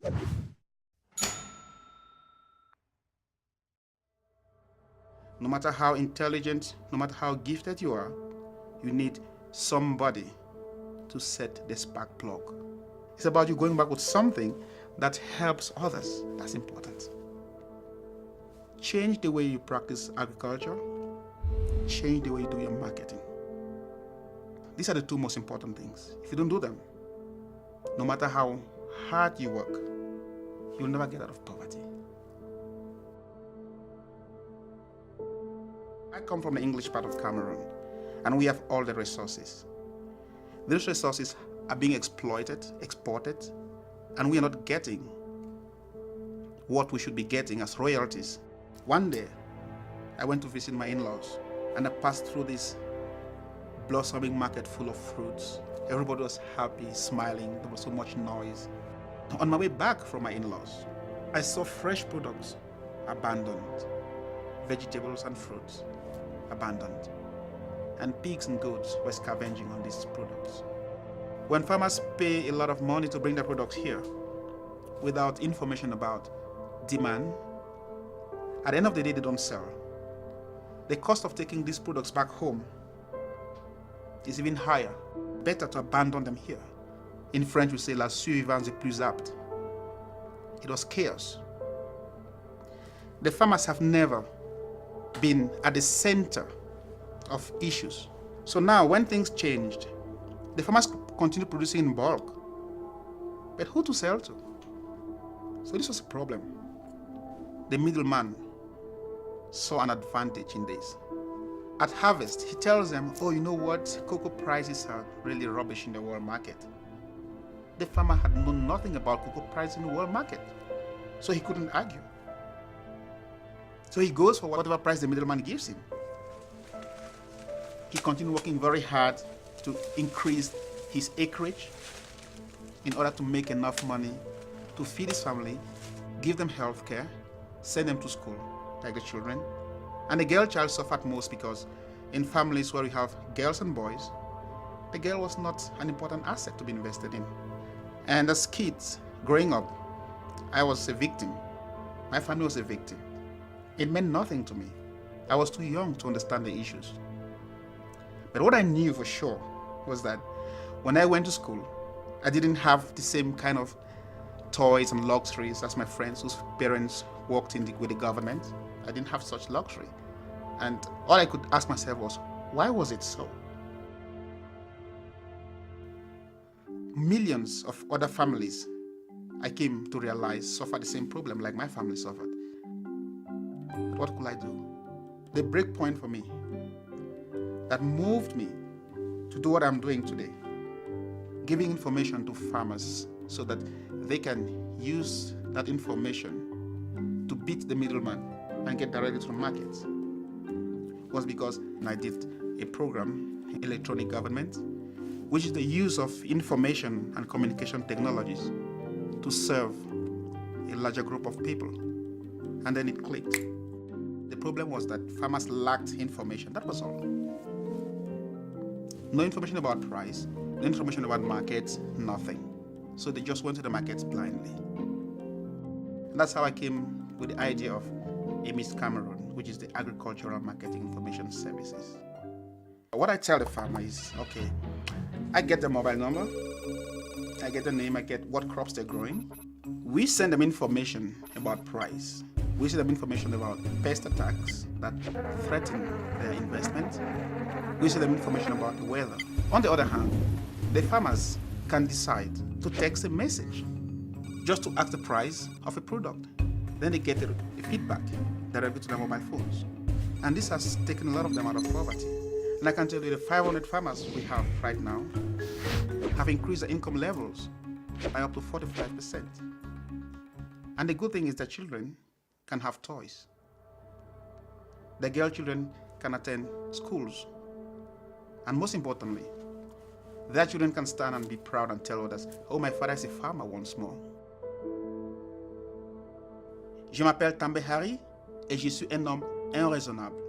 No matter how intelligent, no matter how gifted you are, you need somebody to set the spark plug. It's about you going back with something that helps others. That's important. Change the way you practice agriculture. Change the way you do your marketing. These are the two most important things. If you don't do them, no matter how hard you work, you'll never get out of poverty. I come from the English part of Cameroon, and we have all the resources. These resources are being exploited, exported, and we are not getting what we should be getting as royalties. One day, I went to visit my in-laws, and I passed through this blossoming market full of fruits. Everybody was happy, smiling. There was so much noise. On my way back from my in-laws, I saw fresh products abandoned, vegetables and fruits abandoned, and pigs and goats were scavenging on these products. When farmers pay a lot of money to bring their products here without information about demand, at the end of the day they don't sell. The cost of taking these products back home is even higher. Better to abandon them here. In French we say la survivance est plus apte. It was chaos. The farmers have never been at the center of issues. So now when things changed, the farmers continue producing in bulk. But who to sell to? So this was a problem. The middleman saw an advantage in this. At harvest, he tells them, oh, you know what? Cocoa prices are really rubbish in the world market. The farmer had known nothing about cocoa prices in the world market, so he couldn't argue. So he goes for whatever price the middleman gives him. He continued working very hard to increase his acreage in order to make enough money to feed his family, give them health care, send them to school, like the children. And the girl child suffered most because in families where we have girls and boys, the girl was not an important asset to be invested in. And as kids growing up, I was a victim. My family was a victim. It meant nothing to me. I was too young to understand the issues. But what I knew for sure was that when I went to school, I didn't have the same kind of toys and luxuries as my friends whose parents worked with the government. I didn't have such luxury. And all I could ask myself was, why was it so? Millions of other families, I came to realize, suffered the same problem like my family suffered. But what could I do? The break point for me that moved me to do what I'm doing today, giving information to farmers so that they can use that information to beat the middleman and get directly to the markets, was because I did a program, Electronic Government, which is the use of information and communication technologies to serve a larger group of people. And then it clicked. The problem was that farmers lacked information. That was all. No information about price, no information about markets, nothing. So they just went to the markets blindly. And that's how I came with the idea of AMISCameroon, which is the Agricultural Marketing Information Services. What I tell the farmer is, okay, I get the mobile number, I get the name, I get what crops they're growing. We send them information about price. We send them information about pest attacks that threaten their investment. We send them information about the weather. On the other hand, the farmers can decide to text a message just to ask the price of a product. Then they get the feedback directly to their mobile phones. And this has taken a lot of them out of poverty. And I can tell you the 500 farmers we have right now have increased their income levels by up to 45%. And the good thing is that children can have toys. The girl children can attend schools. And most importantly, their children can stand and be proud and tell others, oh, my father is a farmer once more. Je m'appelle Tambe Harry et je suis un homme irraisonnable.